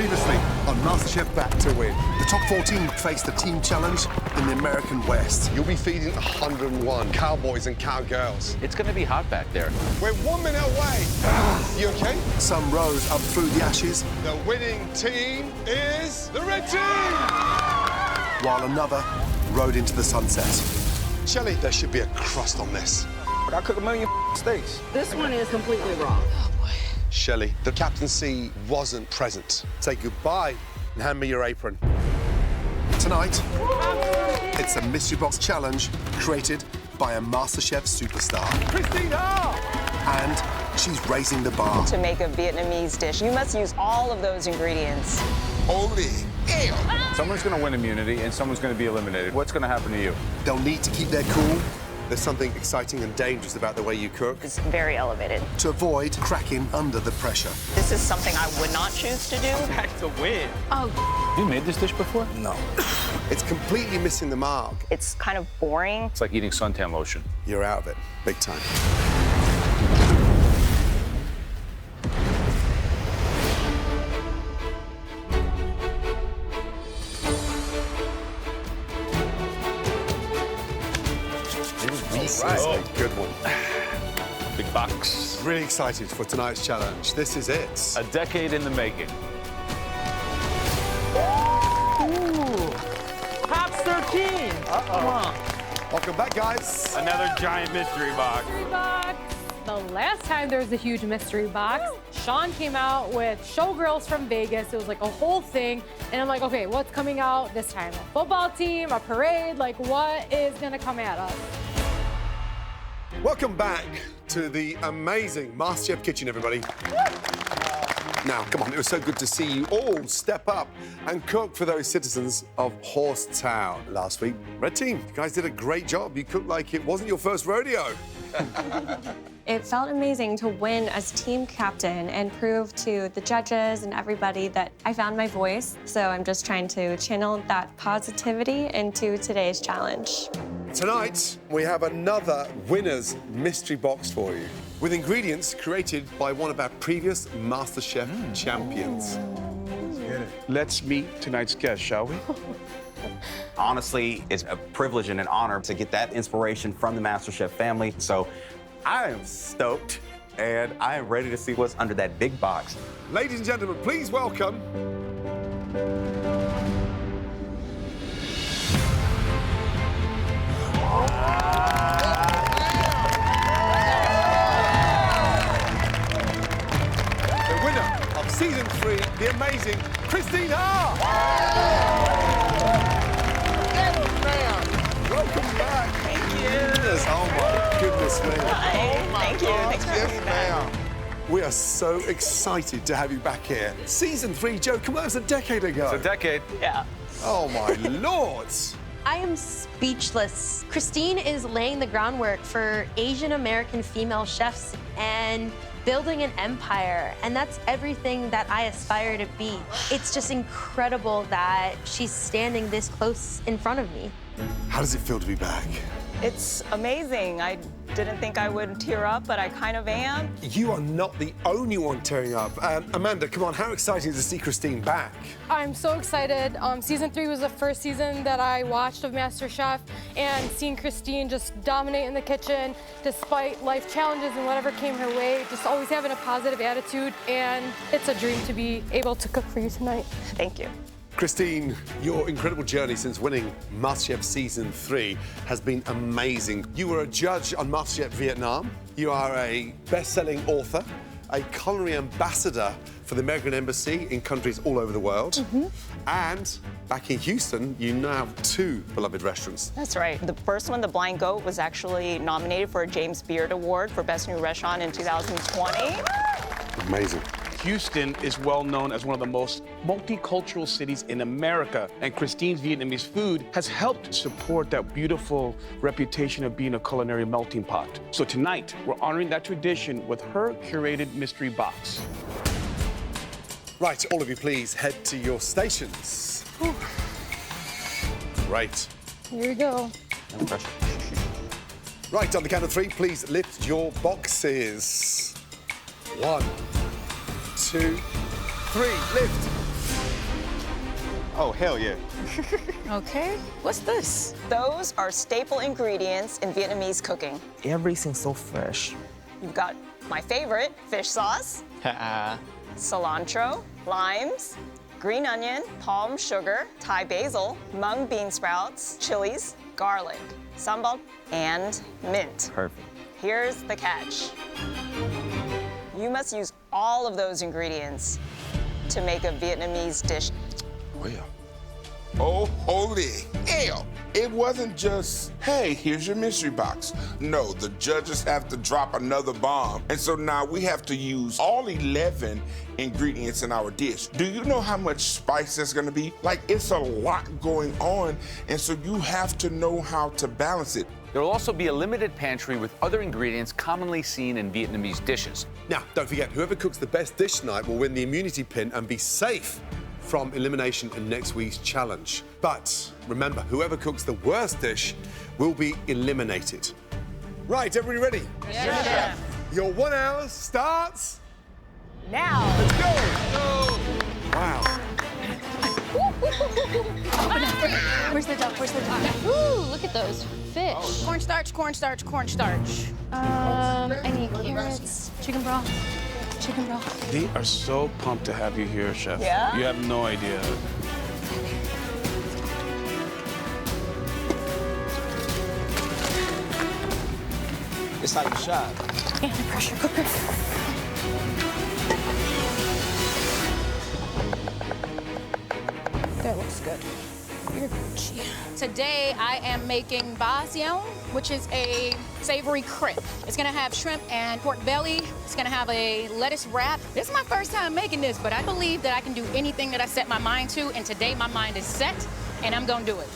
Previously on MasterChef Back to Win, the top 14 face the team challenge in the American West. You'll be feeding 101 cowboys and cowgirls. It's going to be hot back there. We're 1 minute away. You okay? Some rose up through the ashes. The winning team is the red team! While another rode into the sunset. Shelley, there should be a crust on this. I cook a million steaks. This one is completely wrong. Shelley, the captaincy wasn't present. Say goodbye and hand me your apron. Tonight, it's a mystery box challenge created by a MasterChef superstar. Christina! And she's raising the bar. To make a Vietnamese dish, you must use all of those ingredients. Holy hell! Someone's going to win immunity and someone's going to be eliminated. What's going to happen to you? They'll need to keep their cool. There's something exciting and dangerous about the way you cook. It's very elevated. To avoid cracking under the pressure. This is something I would not choose to do. Back to win. Oh, You made this dish before? No. It's completely missing the mark. it's kind of boring. It's like eating suntan lotion. You're out of it, big time. This is a good one. Big box. Really excited for tonight's challenge. This is it. A decade in the making. Top 13. Come on. Welcome back, guys. Another giant mystery box. Box. The last time there was a huge mystery box, Sean came out with Showgirls from Vegas. It was like a whole thing. And I'm like, okay, what's coming out this time? A football team, a parade? Like, what is gonna come at us? Welcome back to the amazing MasterChef kitchen, everybody. Now, come on, it was so good to see you all step up and cook for those citizens of Horsetown last week. Red team, you guys did a great job. You cooked like it wasn't your first rodeo. It felt amazing to win as team captain and prove to the judges and everybody that I found my voice. So I'm just trying to channel that positivity into today's challenge. Tonight, we have another winner's mystery box for you with ingredients created by one of our previous MasterChef champions. Let's meet tonight's guest, shall we? Honestly, it's a privilege and an honor to get that inspiration from the MasterChef family. So I am stoked, and I am ready to see what's under that big box. Ladies and gentlemen, please welcome... the winner of season 3, the amazing Christina! Welcome back. Thank you. Yes, oh my goodness me. Hi. Thank you. Thanks for having me back. We are so excited to have you back here. Season 3, Joe, come on, it was a decade ago. It's a decade. Yeah. Oh my Lord. I am speechless. Christine is laying the groundwork for Asian American female chefs and building an empire, and that's everything that I aspire to be. It's just incredible that she's standing this close in front of me. How does it feel to be back? It's amazing. I didn't think I would tear up, but I kind of am. You are not the only one tearing up. Amanda, come on, how exciting to see Christine back? I'm so excited. Season 3 was the first season that I watched of MasterChef, and seeing Christine just dominate in the kitchen despite life challenges and whatever came her way, just always having a positive attitude, and it's a dream to be able to cook for you tonight. Thank you. Christine, your incredible journey since winning MasterChef Season 3 has been amazing. You were a judge on MasterChef Vietnam. You are a best-selling author, a culinary ambassador for the American Embassy in countries all over the world. And back in Houston, you now have 2 beloved restaurants. That's right. The first one, The Blind Goat, was actually nominated for a James Beard Award for Best New Restaurant in 2020. Amazing. Houston is well known as one of the most multicultural cities in America, and Christine's Vietnamese food has helped support that beautiful reputation of being a culinary melting pot. So tonight, we're honoring that tradition with her curated mystery box. Right, all of you, please head to your stations. Great. Here we go. No pressure. Right, on the count of 3, please lift your boxes. 1, 2, 3, lift. Oh, hell yeah. Okay, what's this? Those are staple ingredients in Vietnamese cooking. Everything's so fresh. You've got my favorite, fish sauce, cilantro, limes, green onion, palm sugar, Thai basil, mung bean sprouts, chilies, garlic, sambal, and mint. Perfect. Here's the catch. You must use all of those ingredients to make a Vietnamese dish. Well, oh, holy hell. It wasn't just, hey, here's your mystery box. No, the judges have to drop another bomb. And so now we have to use all 11 ingredients in our dish. Do you know how much spice there's gonna be? Like, it's a lot going on. And so you have to know how to balance it. There will also be a limited pantry with other ingredients commonly seen in Vietnamese dishes. Now, don't forget, whoever cooks the best dish tonight will win the immunity pin and be safe from elimination in next week's challenge. But remember, whoever cooks the worst dish will be eliminated. Right, everybody ready? Yes, Chef. Your 1 hour starts now. Let's go. Wow. Where's the duck? Where's the duck? Ooh, look at those fish. Cornstarch, cornstarch, cornstarch. I need carrots, chicken broth, chicken broth. They are so pumped to have you here, Chef. Yeah? You have no idea. It's like a shot. And a pressure cooker. That looks good. Today, I am making Bastianich, which is a savory crepe. It's gonna have shrimp and pork belly. It's gonna have a lettuce wrap. This is my first time making this, but I believe that I can do anything that I set my mind to, and today my mind is set, and I'm gonna do it.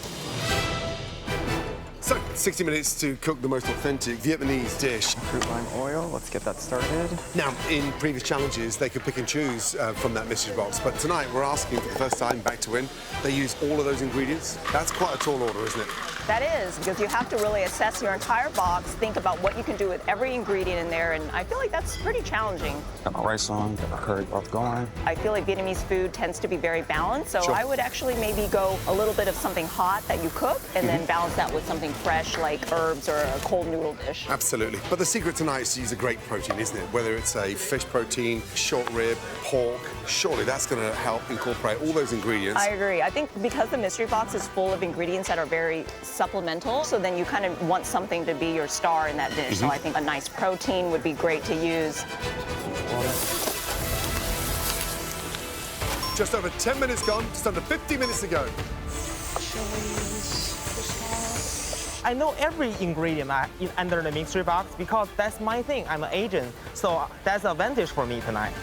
So, 60 minutes to cook the most authentic Vietnamese dish. Fruit lime oil, let's get that started. Now, in previous challenges, they could pick and choose from that mystery box, but tonight we're asking for the first time back to win. They use all of those ingredients. That's quite a tall order, isn't it? That is, because you have to really assess your entire box, think about what you can do with every ingredient in there, and I feel like that's pretty challenging. Got my rice on, got my curry broth going. I feel like Vietnamese food tends to be very balanced, so I would actually maybe go a little bit of something hot that you cook, and then balance that with something fresh like herbs or a cold noodle dish. Absolutely. But the secret tonight is to use a great protein, isn't it? Whether it's a fish protein, short rib, pork, surely that's going to help incorporate all those ingredients. I agree. I think because the mystery box is full of ingredients that are very supplemental, so then you kind of want something to be your star in that dish. So I think a nice protein would be great to use. Just over 10 minutes gone, just under 50 minutes to go. I know every ingredient under the mystery box because that's my thing. I'm an agent, so that's an advantage for me tonight.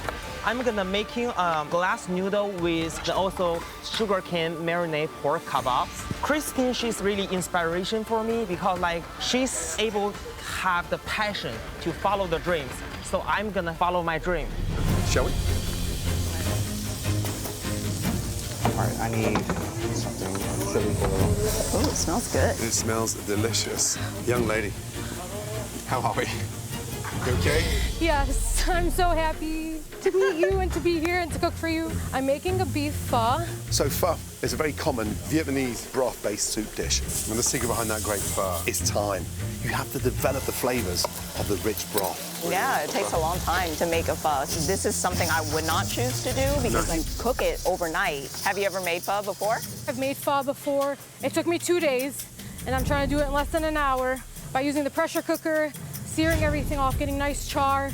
I'm gonna making a glass noodle with also sugarcane marinade pork kebabs. Christine, she's really inspiration for me because like she's able to have the passion to follow the dreams. So I'm gonna follow my dream. Shall we? All right, I need something chili oil. Oh, it smells good. It smells delicious. Young lady, how are we? You okay? Yes, I'm so happy to meet you and to be here and to cook for you. I'm making a beef pho. So pho is a very common Vietnamese broth-based soup dish. And the secret behind that great pho is time. You have to develop the flavors of the rich broth. Yeah, it takes a long time to make a pho. So this is something I would not choose to do because you cook it overnight. Have you ever made pho before? I've made pho before. It took me 2 days, and I'm trying to do it in less than an hour by using the pressure cooker, searing everything off, getting nice char,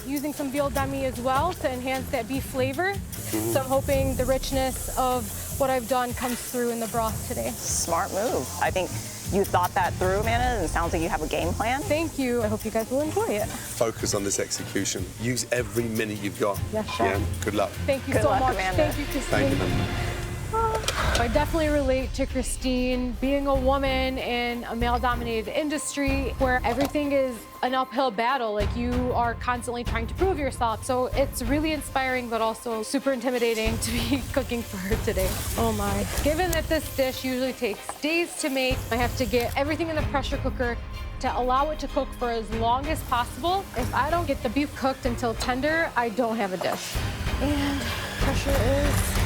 using some veal demi as well to enhance that beef flavor. So I'm hoping the richness of what I've done comes through in the broth today. Smart move. I think you thought that through, Amanda, and it sounds like you have a game plan. Thank you. I hope you guys will enjoy it. Focus on this execution. Use every minute you've got. Yes, Chef. Yeah, good luck. Thank you Good so luck, much. Amanda. Thank you, Christine. Thank you, man. I definitely relate to Christine, being a woman in a male-dominated industry where everything is an uphill battle. Like, you are constantly trying to prove yourself. So it's really inspiring, but also super intimidating to be cooking for her today. Oh my. Given that this dish usually takes days to make, I have to get everything in the pressure cooker to allow it to cook for as long as possible. If I don't get the beef cooked until tender, I don't have a dish. And pressure is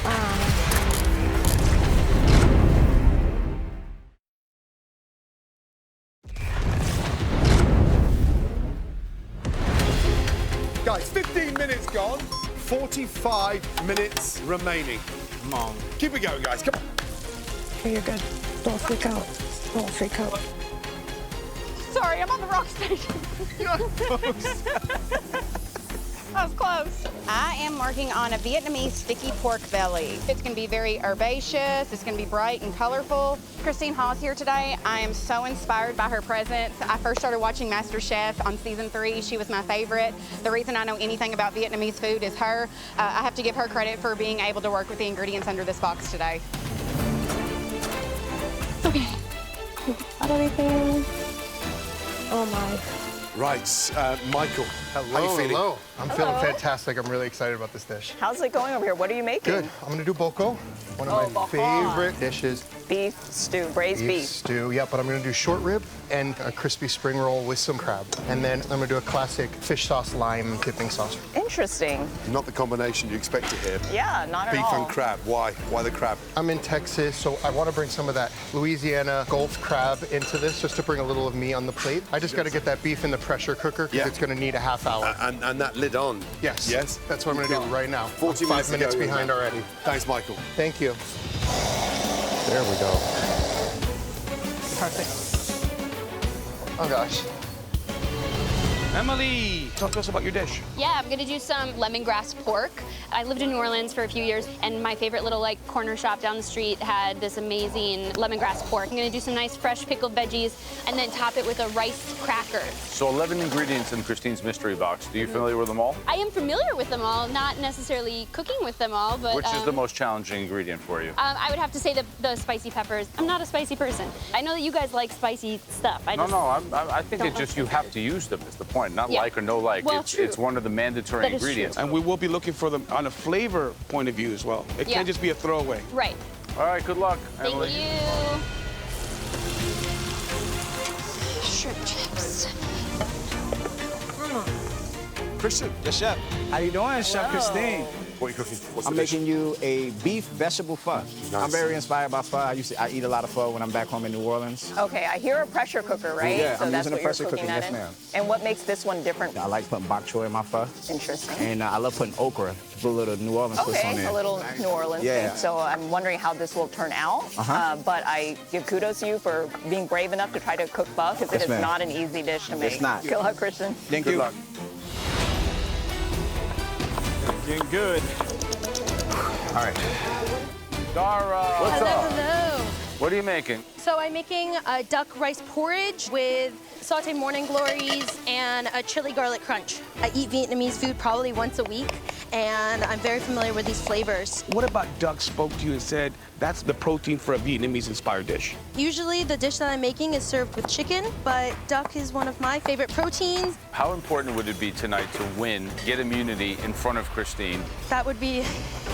on. 45 minutes remaining. Come on. Keep it going, guys. Come on. Okay, you're good. Don't freak out. Don't freak out. Sorry, I'm on the wrong station. That was close. I am working on a Vietnamese sticky pork belly. It's gonna be very herbaceous, it's gonna be bright and colorful. Christine Hall's here today. I am so inspired by her presence. I first started watching MasterChef on season 3. She was my favorite. The reason I know anything about Vietnamese food is her. I have to give her credit for being able to work with the ingredients under this box today. Okay. Got everything. Oh my. Right, Michael, how you feeling? Hello. I'm feeling fantastic. I'm really excited about this dish. How's it going over here? What are you making? Good. I'm gonna do boko, one of my favorite dishes. Beef stew, braised beef. Stew, yeah, but I'm gonna do short rib and a crispy spring roll with some crab. And then I'm gonna do a classic fish sauce lime dipping sauce. Interesting. Not the combination you expect to hear. Yeah, not at all. Beef and crab, why? Why the crab? I'm in Texas, so I wanna bring some of that Louisiana Gulf crab into this, just to bring a little of me on the plate. I just gotta get that beef in the pressure cooker, because it's gonna need a half hour. And that lid on? Yes. Yes? That's what I'm gonna do right now. 5 minutes behind already. Thanks, Michael. Thank you. There we go. Perfect. Oh gosh. Emily, talk to us about your dish. Yeah, I'm gonna do some lemongrass pork. I lived in New Orleans for a few years, and my favorite little corner shop down the street had this amazing lemongrass pork. I'm gonna do some nice fresh pickled veggies, and then top it with a rice cracker. So 11 ingredients in Christine's mystery box. Are you familiar with them all? I am familiar with them all, not necessarily cooking with them all, but Which is the most challenging ingredient for you? I would have to say the spicy peppers. I'm not a spicy person. I know that you guys like spicy stuff. I think it's just you have to use them is the point. Not Yeah. like or no like. Well, It's one of the mandatory That is true. ingredients. And we will be looking for them on a flavor point of view as well. It Yeah. can't just be a throwaway. Right. All right, good luck, Thank Emily. you. Shrimp chips. Christian. The chef. How you doing, Chef Christine? What are you cooking? What's I'm the dish? making you a beef vegetable pho. Nice. I'm very inspired by pho. I eat a lot of pho when I'm back home in New Orleans. Okay, I hear a pressure cooker, right? Yeah, so I'm that's using a what you're pressure cooking cooker, that yes, in? ma'am. And what makes this one different? I like putting bok choy in my pho. Interesting. And I love putting okra, to put a little New Orleans twist on Okay, there. a little New Orleans Yeah. thing. So I'm wondering how this will turn out. But I give kudos to you for being brave enough to try to cook pho, because it Yes, is ma'am. not an easy dish to make. It's not. Good luck, Christian. Thank Good you. luck. Getting good. All right. Dara. What's up? Hello. What are you making? So I'm making a duck rice porridge with sauteed morning glories and a chili garlic crunch. I eat Vietnamese food probably once a week, and I'm very familiar with these flavors. What about Doug spoke to you and said that's the protein for a Vietnamese-inspired dish? Usually the dish that I'm making is served with chicken, but duck is one of my favorite proteins. How important would it be tonight to win, get immunity in front of Christine? That would be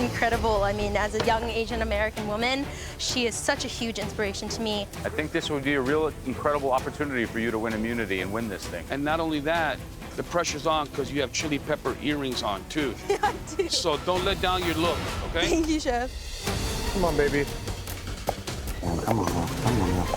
incredible. I mean, as a young Asian American woman, she is such a huge inspiration to me. I think this would be a real incredible opportunity for you to win immunity and win this thing. And not only that, the pressure's on because you have chili pepper earrings on, too. Yeah, I do. So don't let down your look, okay? Thank you, Chef. Come on, baby. Come on now.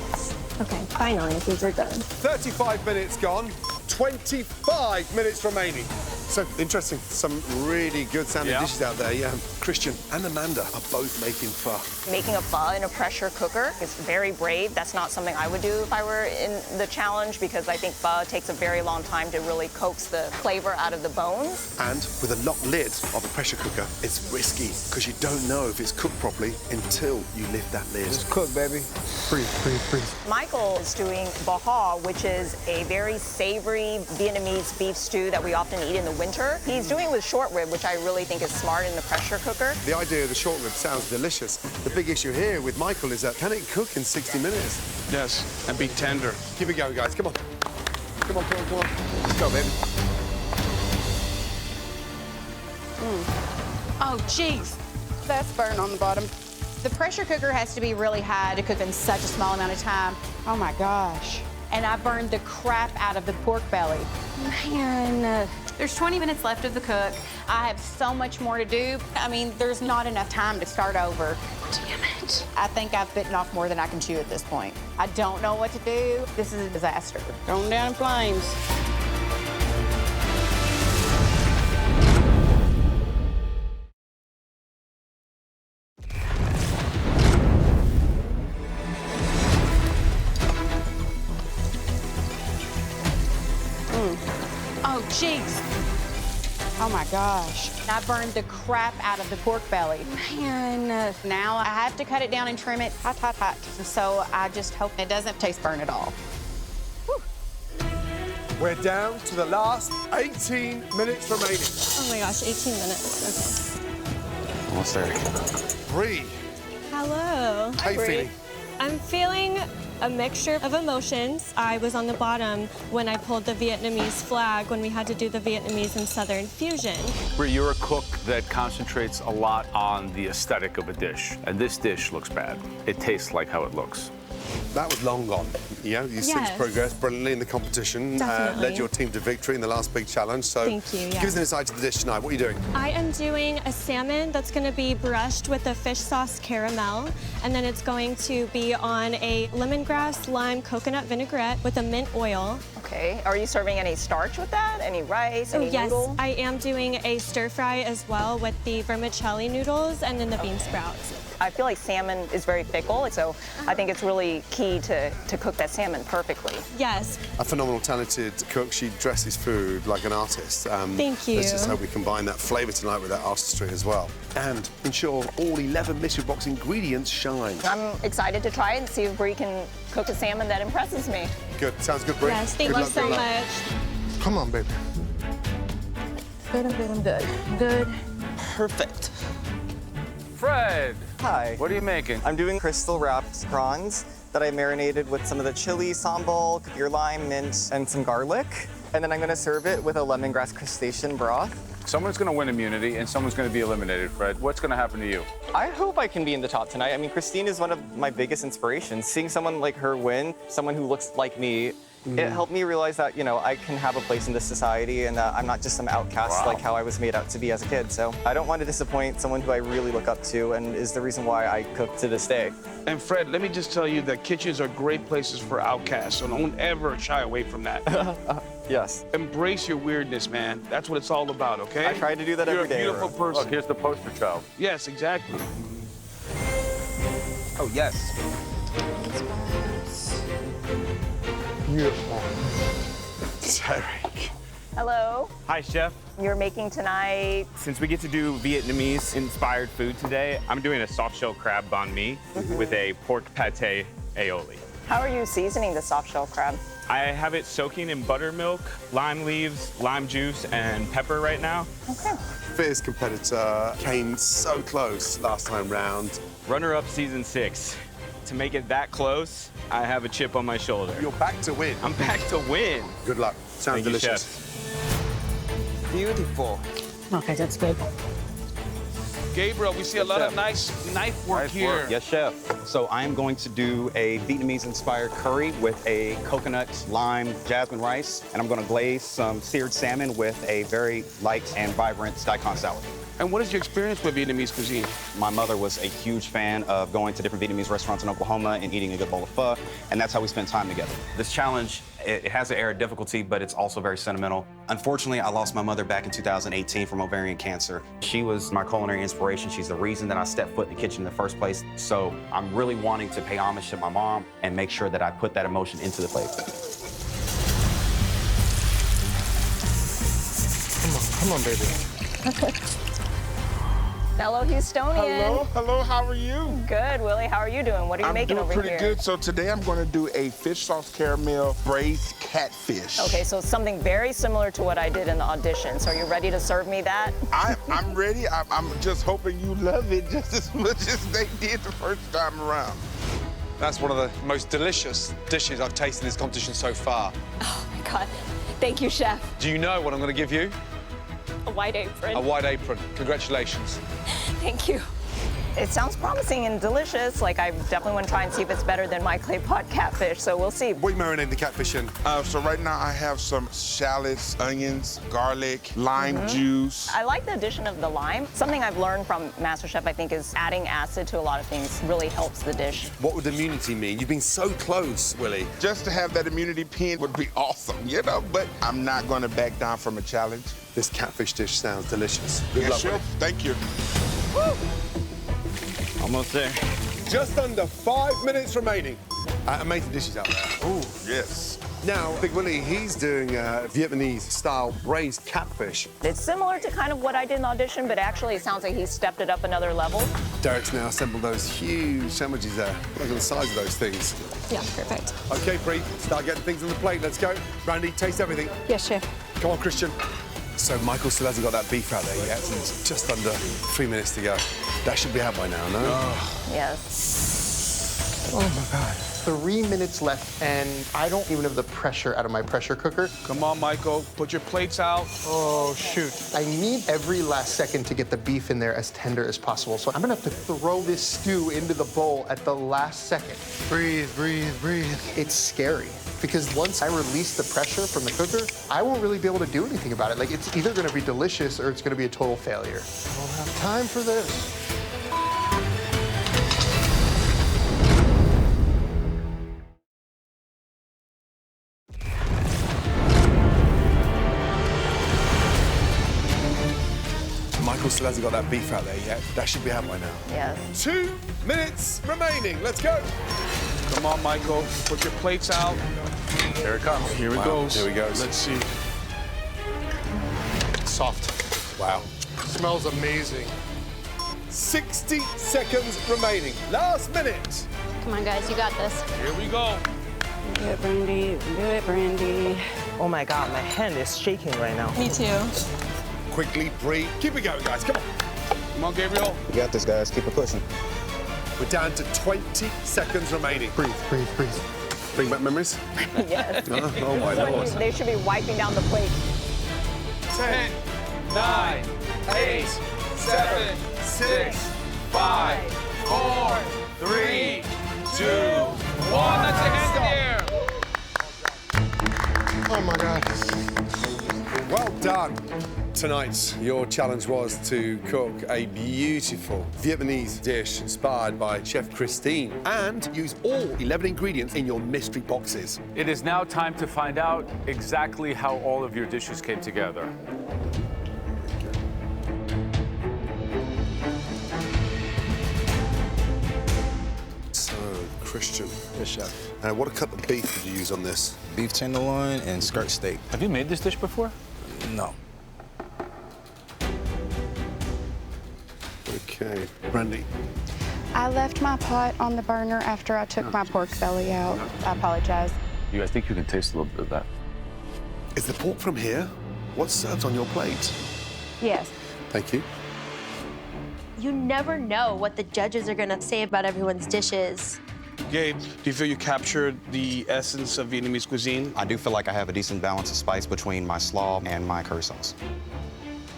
Okay, finally, these are done. 35 minutes gone, 25 minutes remaining. So interesting, some really good sounding dishes out there. Yeah, Christian and Amanda are both making pho. Making a pho in a pressure cooker is very brave. That's not something I would do if I were in the challenge, because I think pho takes a very long time to really coax the flavor out of the bones. And with a locked lid of a pressure cooker, it's risky because you don't know if it's cooked properly until you lift that lid. Just cook, baby. Breathe, breathe, breathe. Michael is doing bo ho, which is a very savory Vietnamese beef stew that we often eat in the winter. He's doing it with short rib, which I really think is smart in the pressure cooker. The idea of the short rib sounds delicious. The big issue here with Michael is that can it cook in 60 minutes? Yes, and be tender. Keep it going, guys. Come on. Come on, come on, come on. Let's go, baby. Oh, jeez. That's burnt on the bottom. The pressure cooker has to be really high to cook in such a small amount of time. Oh, my gosh. And I burned the crap out of the pork belly. Man, there's 20 minutes left of the cook. I have so much more to do. I mean, there's not enough time to start over. Damn it. I think I've bitten off more than I can chew at this point. I don't know what to do. This is a disaster. Going down in flames. cheeks. Oh my gosh. I burned the crap out of the pork belly. Man, now I have to cut it down and trim it hot, hot, hot. So I just hope it doesn't taste burnt at all. We're down to the last 18 minutes remaining. Oh my gosh, 18 minutes. Okay. Almost there. Bree. Hello. How you feeling? I'm feeling a mixture of emotions. I was on the bottom when I pulled the Vietnamese flag when we had to do the Vietnamese and Southern fusion. Where you're a cook that concentrates a lot on the aesthetic of a dish, and this dish looks bad. It tastes like how it looks. That was long gone. You know, you've since progressed brilliantly in the competition. Led your team to victory in the last big challenge. So thank you, give us an insight to the dish tonight. What are you doing? I am doing a salmon that's going to be brushed with a fish sauce caramel, and then it's going to be on a lemongrass lime coconut vinaigrette with a mint oil. Okay. Are you serving any starch with that? Any rice? Any noodle? Yes, I am doing a stir fry as well with the vermicelli noodles and then the bean sprouts. I feel like salmon is very fickle, so I think it's really key to cook that salmon perfectly. Yes. A phenomenal, talented cook. She dresses food like an artist. Thank you. Let's just hope we combine that flavour tonight with that artistry as well. And ensure all 11 mystery box ingredients shine. I'm excited to try it and see if Bree can cook a salmon that impresses me. Good. Sounds good, Bree. Yes, thank you so much. Come on, baby. Good, I'm good, I'm good. Good. Perfect. Fred. Hi. What are you making? I'm doing crystal wrapped prawns that I marinated with some of the chili, sambal, kaffir lime, mint, and some garlic. And then I'm gonna serve it with a lemongrass crustacean broth. Someone's going to win immunity and someone's going to be eliminated, Fred. What's going to happen to you? I hope I can be in the top tonight. I mean, Christine is one of my biggest inspirations. Seeing someone like her win, someone who looks like me, it helped me realize that, you know, I can have a place in this society and I'm not just some outcast like how I was made out to be as a kid. So I don't want to disappoint someone who I really look up to and is the reason why I cook to this day. And Fred, let me just tell you that kitchens are great places for outcasts, so don't ever shy away from that. Yes. Embrace your weirdness, man. That's what it's all about, okay? I try to do that every day. You're a beautiful person. Look, here's the poster child. Yes, exactly. Oh, yes. Beautiful. Derrick. Hello. Hi, Chef. You're making tonight. Since we get to do Vietnamese-inspired food today, I'm doing a soft-shell crab banh mi with a pork pate aioli. How are you seasoning the soft-shell crab? I have it soaking in buttermilk, lime leaves, lime juice, and pepper right now. Okay. Fierce competitor, came so close last time round. Runner-up season 6. To make it that close, I have a chip on my shoulder. You're back to win. I'm back to win. Good luck. Sounds Thank you, delicious. Chef. Beautiful. Okay, that's good. Gabriel, we see a lot of nice knife work here. Yes, chef. So I'm going to do a Vietnamese-inspired curry with a coconut, lime, jasmine rice, and I'm going to glaze some seared salmon with a very light and vibrant daikon salad. And what is your experience with Vietnamese cuisine? My mother was a huge fan of going to different Vietnamese restaurants in Oklahoma and eating a good bowl of pho, and that's how we spent time together. This challenge, it has an air of difficulty, but it's also very sentimental. Unfortunately, I lost my mother back in 2018 from ovarian cancer. She was my culinary inspiration. She's the reason that I stepped foot in the kitchen in the first place. So I'm really wanting to pay homage to my mom and make sure that I put that emotion into the plate. Come on, baby. Fellow Houstonian. Hello, how are you? Good, Willie. How are you doing? What are you making over here? I'm doing pretty good. So today I'm going to do a fish sauce caramel braised catfish. Okay, so something very similar to what I did in the audition. So are you ready to serve me that? I'm ready. I'm just hoping you love it just as much as they did the first time around. That's one of the most delicious dishes I've tasted in this competition so far. Oh, my God. Thank you, Chef. Do you know what I'm going to give you? A white apron. A white apron. Congratulations. Thank you. It sounds promising and delicious. Like, I definitely want to try and see if it's better than my clay pot catfish, so we'll see. What are you marinating the catfish in? So right now I have some shallots, onions, garlic, lime juice. I like the addition of the lime. Something I've learned from MasterChef, I think, is adding acid to a lot of things really helps the dish. What would immunity mean? You've been so close, Willie. Just to have that immunity pin would be awesome, you know, but I'm not going to back down from a challenge. This catfish dish sounds delicious. Good luck, Chef. Willie. Thank you. Woo! Almost there. Just under 5 minutes remaining. Amazing dishes out there. Oh, yes. Now, Big Willie, he's doing Vietnamese-style braised catfish. It's similar to kind of what I did in the audition, but actually it sounds like he's stepped it up another level. Derrick's now assembled those huge sandwiches there. Look at the size of those things. Yeah, perfect. OK, Bree, start getting things on the plate. Let's go. Randy, taste everything. Yes, chef. Come on, Christian. So Michael still hasn't got that beef out there yet. It's just under 3 minutes to go. That should be out by now, no? Yes. Oh, my God. 3 minutes left, and I don't even have the pressure out of my pressure cooker. Come on, Michael. Put your plates out. Oh, shoot. I need every last second to get the beef in there as tender as possible. So I'm gonna have to throw this stew into the bowl at the last second. Breathe, breathe, breathe. It's scary, because once I release the pressure from the cooker, I won't really be able to do anything about it. Like, it's either gonna be delicious or it's gonna be a total failure. I don't have time for this. Michael still hasn't got that beef out there yet. That should be out by now. Yes. 2 minutes remaining. Let's go. Come on, Michael. Put your plates out. Here it comes. Here it goes. Here we go. Let's see. Soft. Wow. Smells amazing. 60 seconds remaining. Last minute. Come on, guys, you got this. Here we go. Do it, Brandy. Do it, Brandy. Oh my God, my hand is shaking right now. Me too. Quickly, Bree. Keep it going, guys. Come on. Come on, Gabriel. You got this, guys. Keep it pushing. We're down to 20 seconds remaining. Breathe, breathe, breathe. Bring back memories? Yes. Oh, my Lord. They should be wiping down the plate. 10, 9, 8, 7, 6, 5, 4, 3, 2, 1. That's your hands in the air. Oh, my God. Well done. Tonight, your challenge was to cook a beautiful Vietnamese dish inspired by Chef Christine and use all 11 ingredients in your mystery boxes. It is now time to find out exactly how all of your dishes came together. So, Christian. Yes, chef. What cut of beef did you use on this? Beef tenderloin and skirt steak. Have you made this dish before? No. Okay. Brandy. I left my pot on the burner after I took my pork belly out. I apologize. I think you can taste a little bit of that. Is the pork from here? What's served on your plate? Yes. Thank you. You never know what the judges are gonna say about everyone's dishes. Gabe, do you feel you captured the essence of Vietnamese cuisine? I do feel like I have a decent balance of spice between my slaw and my curry sauce.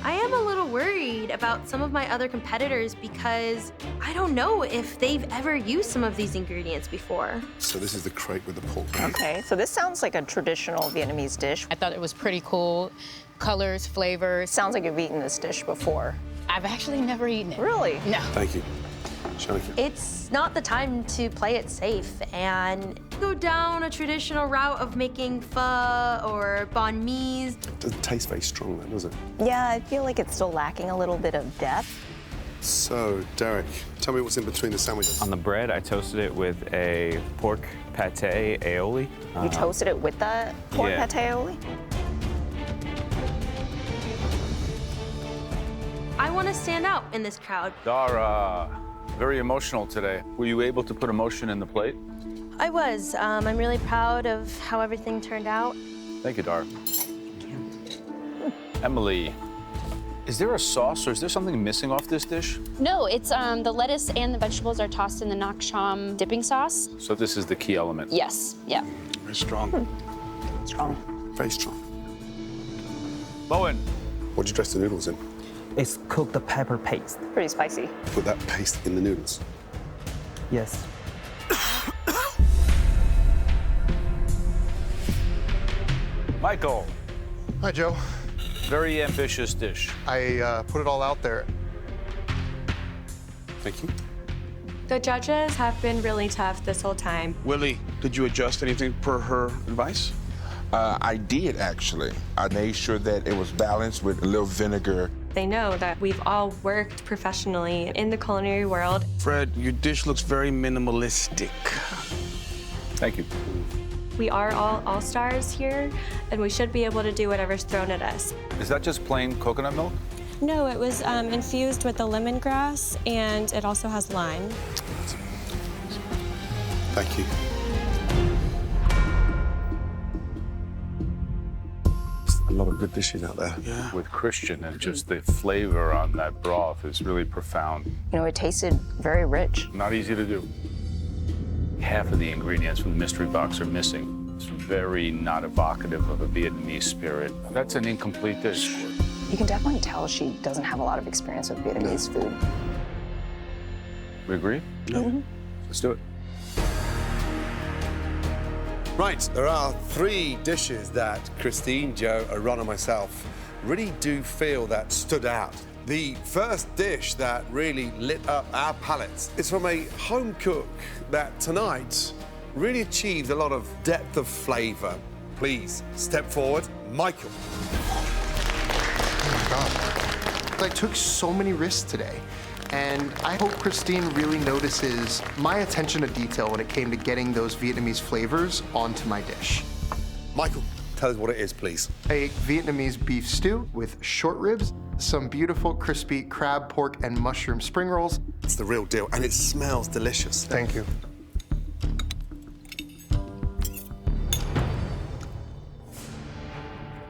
I am a little worried about some of my other competitors because I don't know if they've ever used some of these ingredients before. So this is the crate with the pork. Okay, so this sounds like a traditional Vietnamese dish. I thought it was pretty cool. Colors, flavors. Sounds like you've eaten this dish before. I've actually never eaten it. Really? No. Thank you. Shanika. It's not the time to play it safe and go down a traditional route of making pho or banh mi's. It doesn't taste very strong, then, does it? Yeah, I feel like it's still lacking a little bit of depth. So, Derrick, tell me what's in between the sandwiches. On the bread, I toasted it with a pork pate aioli. You toasted it with the pork yeah. pate aioli? I want to stand out in this crowd. Dara, very emotional today. Were you able to put emotion in the plate? I was. I'm really proud of how everything turned out. Thank you, Dara. Emily, is there a sauce or is there something missing off this dish? No, it's the lettuce and the vegetables are tossed in the nak cham dipping sauce. So this is the key element? Yes, yeah. Very strong. Strong. Very strong. Bowen. What'd you dress the noodles in? It's cooked pepper paste. Pretty spicy. Put that paste in the noodles. Yes. Michael. Hi, Joe. Very ambitious dish. I put it all out there. Thank you. The judges have been really tough this whole time. Willie, did you adjust anything per her advice? I did, actually. I made sure that it was balanced with a little vinegar. They know that we've all worked professionally in the culinary world. Fred, your dish looks very minimalistic. Thank you. We are all all-stars here, and we should be able to do whatever's thrown at us. Is that just plain coconut milk? No, it was infused with the lemongrass, and it also has lime. Thank you. A lot of good dishes out there. Yeah. With Christian, and just the flavor on that broth is really profound. You know, it tasted very rich. Not easy to do. Half of the ingredients from the mystery box are missing. It's very not evocative of a Vietnamese spirit. That's an incomplete dish. You can definitely tell she doesn't have a lot of experience with Vietnamese food. We agree? Mm-hmm. Let's do it. Right, there are 3 dishes that Christine, Joe, Ron, and myself really do feel that stood out. The first dish that really lit up our palates is from a home cook that tonight really achieved a lot of depth of flavour. Please step forward, Michael. Oh my God. I took so many risks today. And I hope Christine really notices my attention to detail when it came to getting those Vietnamese flavors onto my dish. Michael, tell us what it is, please. A Vietnamese beef stew with short ribs, some beautiful crispy crab, pork, and mushroom spring rolls. It's the real deal, and it smells delicious. Thank you.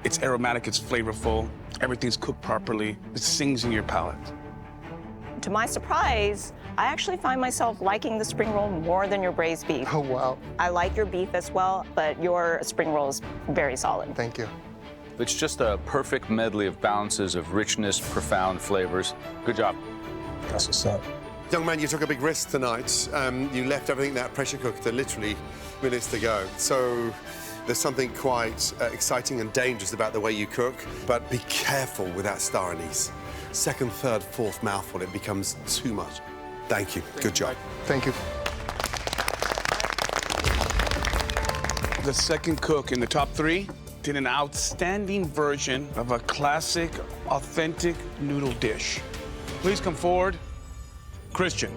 It's aromatic, it's flavorful, everything's cooked properly. It sings in your palate. To my surprise, I actually find myself liking the spring roll more than your braised beef. Oh, wow. I like your beef as well, but your spring roll is very solid. Thank you. It's just a perfect medley of balances of richness, profound flavors. Good job. That's what's up. Young man, you took a big risk tonight. You left everything that pressure cooked to literally minutes to go. So there's something quite exciting and dangerous about the way you cook, but be careful with that star anise. Second, third, fourth mouthful, it becomes too much. Thank you. Good job. Thank you. The second cook in the top 3 did an outstanding version of a classic, authentic noodle dish. Please come forward. Christian.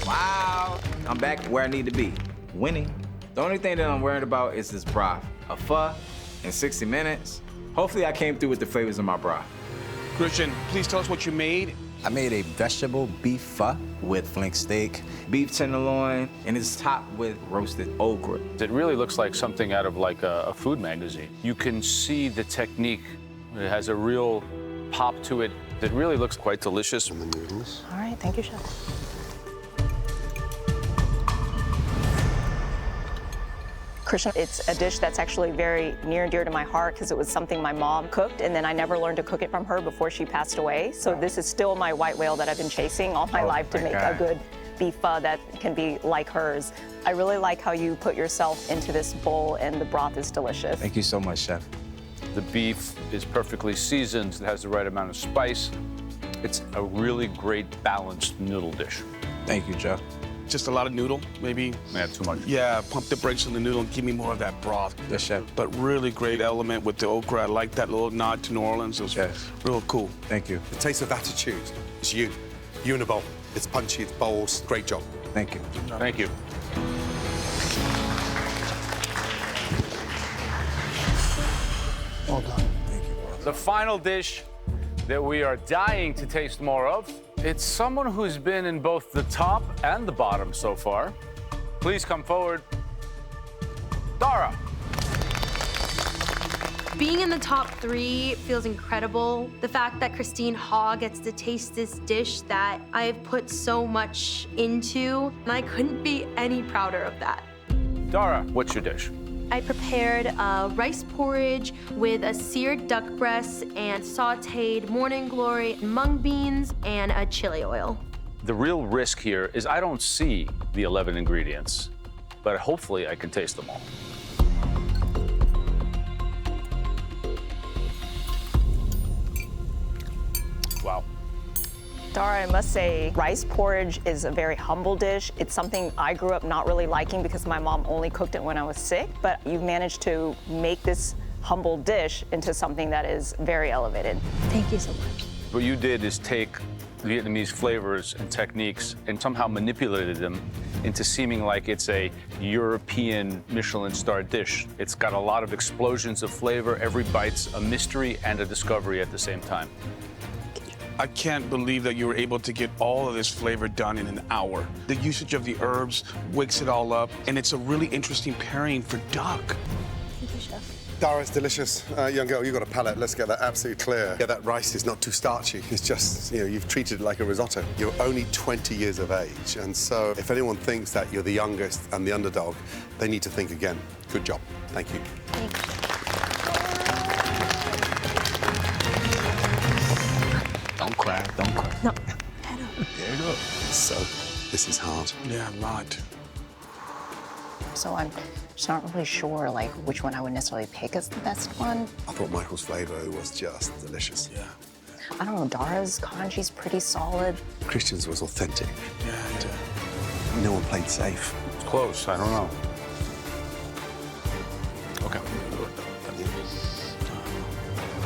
Wow. I'm back where I need to be, winning. The only thing that I'm worried about is this broth. A pho in 60 minutes. Hopefully I came through with the flavors of my broth. Christian, please tell us what you made. I made a vegetable beef pho with flank steak, beef tenderloin, and it's topped with roasted okra. It really looks like something out of like a food magazine. You can see the technique. It has a real pop to it that really looks quite delicious. And the noodles. All right, thank you, Chef. Christian, it's a dish that's actually very near and dear to my heart because it was something my mom cooked, and then I never learned to cook it from her before she passed away. So this is still my white whale that I've been chasing all my life to make a good beef pho that can be like hers. I really like how you put yourself into this bowl, and the broth is delicious. Thank you so much, Chef. The beef is perfectly seasoned. It has the right amount of spice. It's a really great balanced noodle dish. Thank you, Joe. Just a lot of noodle, maybe. Yeah, too much. Yeah, pump the brakes on the noodle and give me more of that broth. Yes, Chef. But really great element with the okra. I like that little nod to New Orleans. It was real cool. Thank you. The taste of attitude. It's you. You in a bowl. It's punchy, it's bold. Great job. Thank you. Thank you. Well done. Thank you. The final dish that we are dying to taste more of. It's someone who's been in both the top and the bottom so far. Please come forward. Dara. Being in the top 3 feels incredible. The fact that Christine Haw gets to taste this dish that I've put so much into, and I couldn't be any prouder of that. Dara, what's your dish? I prepared a rice porridge with a seared duck breast and sauteed morning glory mung beans and a chili oil. The real risk here is I don't see the 11 ingredients, but hopefully I can taste them all. Wow. Dara, I must say, rice porridge is a very humble dish. It's something I grew up not really liking because my mom only cooked it when I was sick, but you've managed to make this humble dish into something that is very elevated. Thank you so much. What you did is take Vietnamese flavors and techniques and somehow manipulated them into seeming like it's a European Michelin-starred dish. It's got a lot of explosions of flavor. Every bite's a mystery and a discovery at the same time. I can't believe that you were able to get all of this flavor done in an hour. The usage of the herbs wakes it all up, and it's a really interesting pairing for duck. Thank you, Chef. Dara, it's delicious. Young girl, you've got a palate. Let's get that absolutely clear. Yeah, that rice is not too starchy. It's just, you know, you've treated it like a risotto. You're only 20 years of age, and so if anyone thinks that you're the youngest and the underdog, they need to think again. Good job. Thank you. Don't cry, don't cry. No. There you go. So, this is hard. Yeah, a lot. So I'm just not really sure, like, which one I would necessarily pick as the best one. I thought Michael's flavor was just delicious. Yeah. I don't know, Dara's kanji's pretty solid. Christian's was authentic. Yeah. No one played safe. It's close, I don't know. Okay.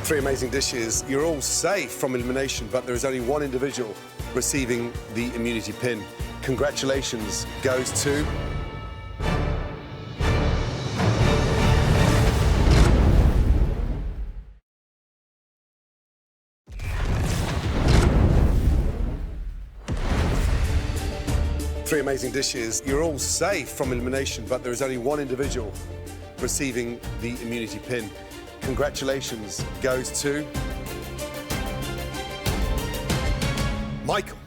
3 amazing dishes. You're all safe from elimination, but there is only one individual receiving the immunity pin. Congratulations goes to... Three amazing dishes. You're all safe from elimination, but there is only one individual receiving the immunity pin. Congratulations goes to... Michael.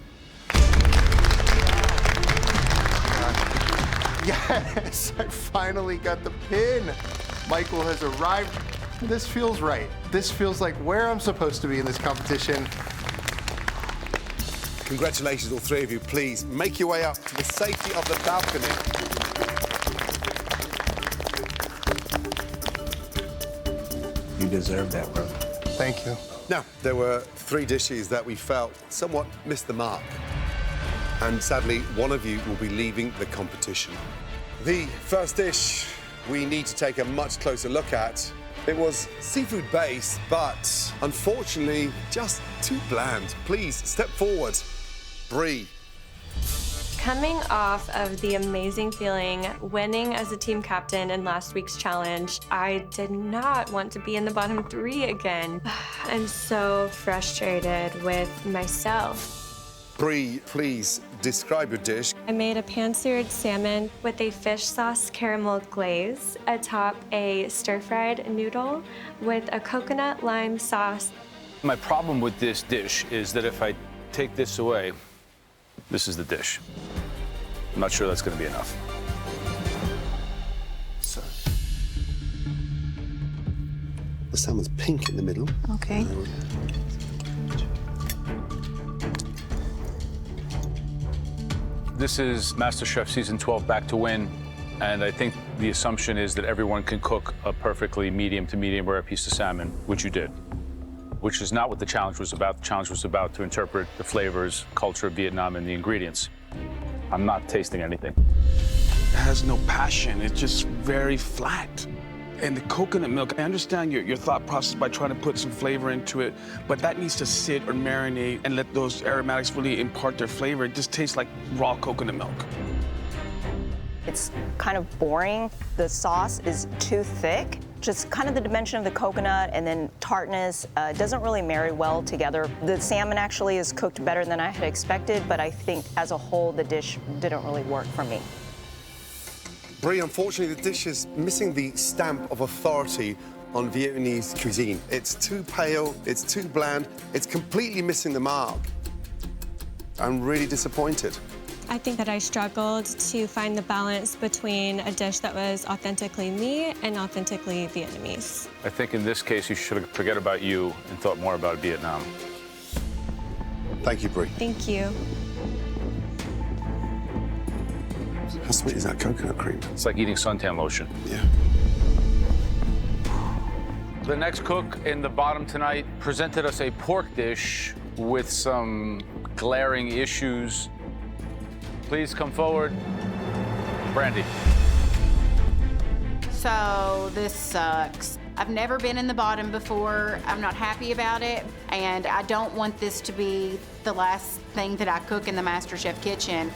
Yes, I finally got the pin. Michael has arrived. This feels right. This feels like where I'm supposed to be in this competition. Congratulations, all three of you. Please make your way up to the safety of the balcony. You deserve that, bro. Thank you. Now, there were 3 dishes that we felt somewhat missed the mark. And sadly, one of you will be leaving the competition. The first dish we need to take a much closer look at. It was seafood-based, but unfortunately, just too bland. Please, step forward. Bree. Coming off of the amazing feeling winning as a team captain in last week's challenge, I did not want to be in the bottom 3 again. I'm so frustrated with myself. Bree, please describe your dish. I made a pan-seared salmon with a fish sauce caramel glaze, atop a stir-fried noodle with a coconut lime sauce. My problem with this dish is that if I take this away, this is the dish. I'm not sure that's going to be enough. So, the salmon's pink in the middle. Okay. This is MasterChef Season 12 Back to Win, and I think the assumption is that everyone can cook a perfectly medium to medium rare piece of salmon, which you did, which is not what the challenge was about. The challenge was about to interpret the flavors, culture of Vietnam, and the ingredients. I'm not tasting anything. It has no passion. It's just very flat. And the coconut milk, I understand your thought process by trying to put some flavor into it, but that needs to sit or marinate and let those aromatics really impart their flavor. It just tastes like raw coconut milk. It's kind of boring. The sauce is too thick. Just kind of the dimension of the coconut and then tartness doesn't really marry well together. The salmon actually is cooked better than I had expected, but I think as a whole, the dish didn't really work for me. Bree, unfortunately, the dish is missing the stamp of authority on Vietnamese cuisine. It's too pale, it's too bland, it's completely missing the mark. I'm really disappointed. I think that I struggled to find the balance between a dish that was authentically me and authentically Vietnamese. I think in this case, you should forget about you and thought more about Vietnam. Thank you, Bree. Thank you. How sweet is that coconut cream? It's like eating suntan lotion. Yeah. The next cook in the bottom tonight presented us a pork dish with some glaring issues. Please come forward. Brandy. So this sucks. I've never been in the bottom before. I'm not happy about it, and I don't want this to be the last thing that I cook in the MasterChef kitchen.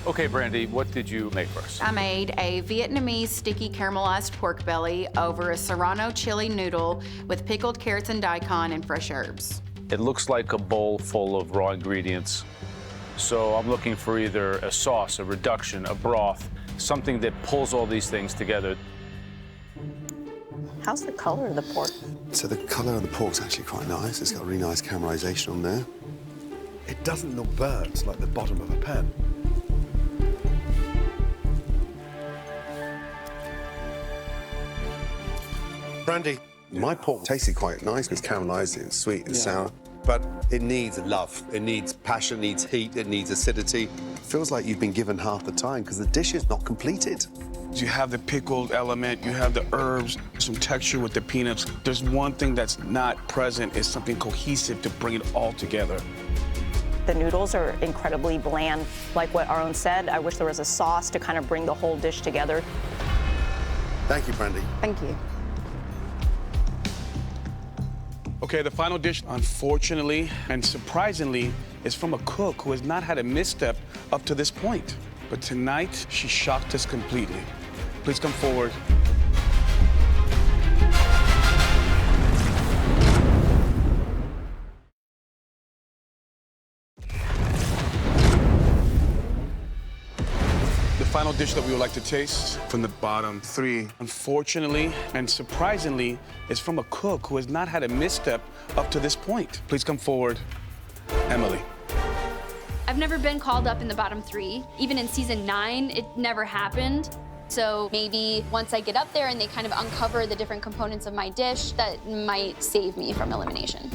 Okay, Brandy, what did you make first? I made a Vietnamese sticky caramelized pork belly over a serrano chili noodle with pickled carrots and daikon and fresh herbs. It looks like a bowl full of raw ingredients. So I'm looking for either a sauce, a reduction, a broth, something that pulls all these things together. How's the color of the pork? So the colour of the pork's actually quite nice. It's got a really nice caramelisation on there. It doesn't look burnt like the bottom of a pan. Brandy, my pork tasted quite nice. It's caramelised, it's sweet, it's sour. But it needs love, it needs passion, it needs heat, it needs acidity. It feels like you've been given half the time because the dish is not completed. You have the pickled element, you have the herbs, some texture with the peanuts. There's one thing that's not present, is something cohesive to bring it all together. The noodles are incredibly bland. Like what Aaron said, I wish there was a sauce to kind of bring the whole dish together. Thank you, Brandy. Thank you. Okay, the final dish, unfortunately and surprisingly, is from a cook who has not had a misstep up to this point. But tonight, she shocked us completely. Please come forward. The final dish that we would like to taste from the bottom three, unfortunately and surprisingly, is from a cook who has not had a misstep up to this point. Please come forward, Emily. I've never been called up in the bottom three. Even in season 9, it never happened. So maybe once I get up there and they kind of uncover the different components of my dish, that might save me from elimination.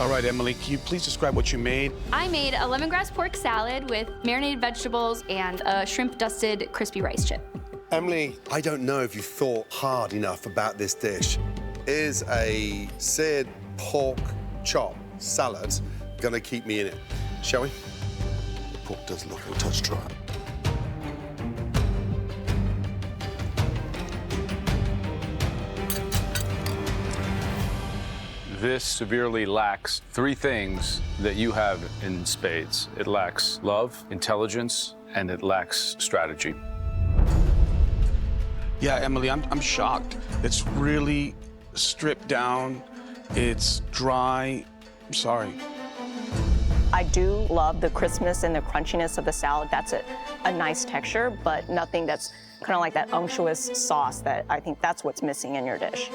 All right, Emily, can you please describe what you made? I made a lemongrass pork salad with marinated vegetables and a shrimp-dusted crispy rice chip. Emily, I don't know if you thought hard enough about this dish. Is a seared pork chop salad gonna keep me in it? Shall we? The pork does look a touch dry. This severely lacks 3 things that you have in spades. It lacks love, intelligence, and it lacks strategy. Yeah, Emily, I'm shocked. It's really stripped down. It's dry. I'm sorry. I do love the crispness and the crunchiness of the salad. That's a nice texture, but nothing that's kind of like that unctuous sauce that I think that's what's missing in your dish.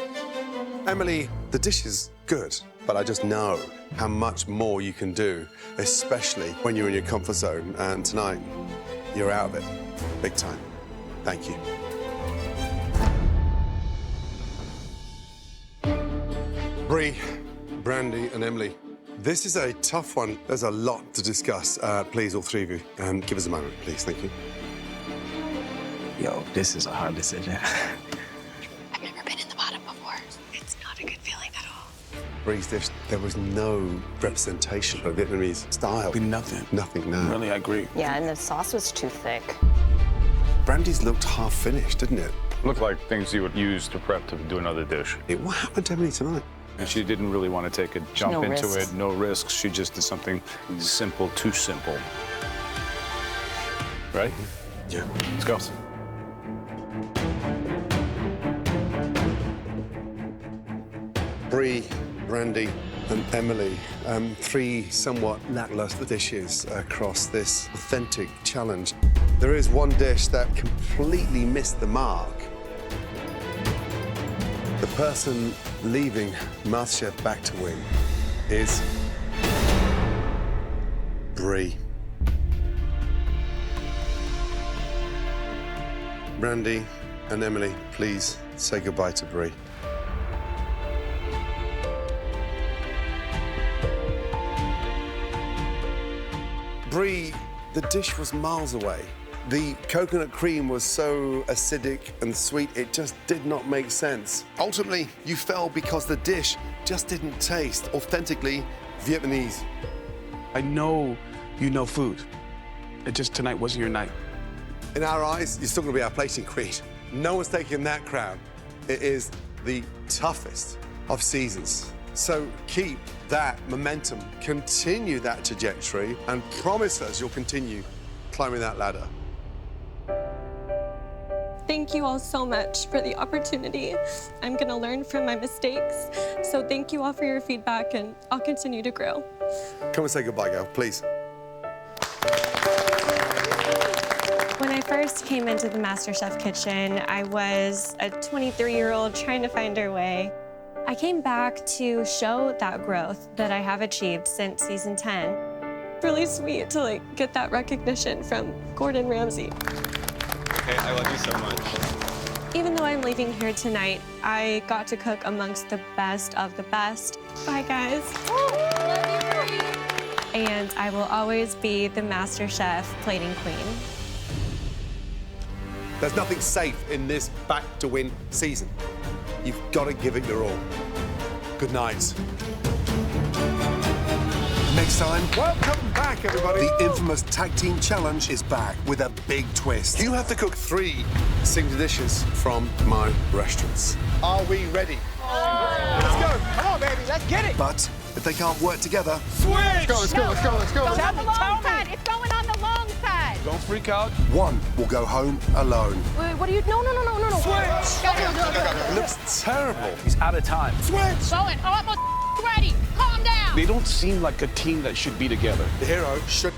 Emily, the dish is good, but I just know how much more you can do, especially when you're in your comfort zone. And tonight, you're out of it, big time. Thank you. Bree, Brandy, and Emily, this is a tough one. There's a lot to discuss. Please, all 3 of you, give us a moment, please. Thank you. Yo, this is a hard decision. I've never been in the bottom before. It's not a good feeling at all. Bree's dish, there was no representation of Vietnamese style. Nothing. Nothing, no. Really, I agree. Yeah, and the sauce was too thick. Brandy's looked half finished, didn't it? Looked like things you would use to prep to do another dish. What happened to Emily tonight? And she didn't really want to take a jump No into risks. it, no risks. She just did something simple, too simple. Right? Yeah. Let's go. Bree, Brandy, and Emily, 3 somewhat lackluster dishes across this authentic challenge. There is one dish that completely missed the mark. The person leaving MasterChef back to win is Bree. Brandy and Emily, please say goodbye to Bree. Bree, the dish was miles away. The coconut cream was so acidic and sweet, it just did not make sense. Ultimately, you fell because the dish just didn't taste authentically Vietnamese. I know you know food. It just tonight wasn't your night. In our eyes, you're still gonna be our plating queen. No one's taking that crown. It is the toughest of seasons. So keep that momentum, continue that trajectory, and promise us you'll continue climbing that ladder. Thank you all so much for the opportunity. I'm gonna learn from my mistakes. So thank you all for your feedback, and I'll continue to grow. Come and say goodbye, girl, please. When I first came into the MasterChef kitchen, I was a 23-year-old trying to find her way. I came back to show that growth that I have achieved since season 10. Really sweet to get that recognition from Gordon Ramsay. Okay, I love you so much. Even though I'm leaving here tonight, I got to cook amongst the best of the best. Bye, guys. Love you, and I will always be the MasterChef plating queen. There's nothing safe in this back-to-win season. You've got to give it your all. Good night. Next time, welcome back, everybody. The infamous tag team challenge is back with a big twist. You have to cook 3 signature dishes from my restaurants. Are we ready? Let's go. Come on, baby. Let's get it. But if they can't work together, Switch. Let's go, let's go, let's go, let's go. It's on the long side. It's going on the long side. Don't freak out. One will go home alone. Wait, what are you? No. Switch. Go. It looks terrible. He's out of time. Switch. Going. Oh, I'm ready. Calm down. They don't seem like a team that should be together. The hero should...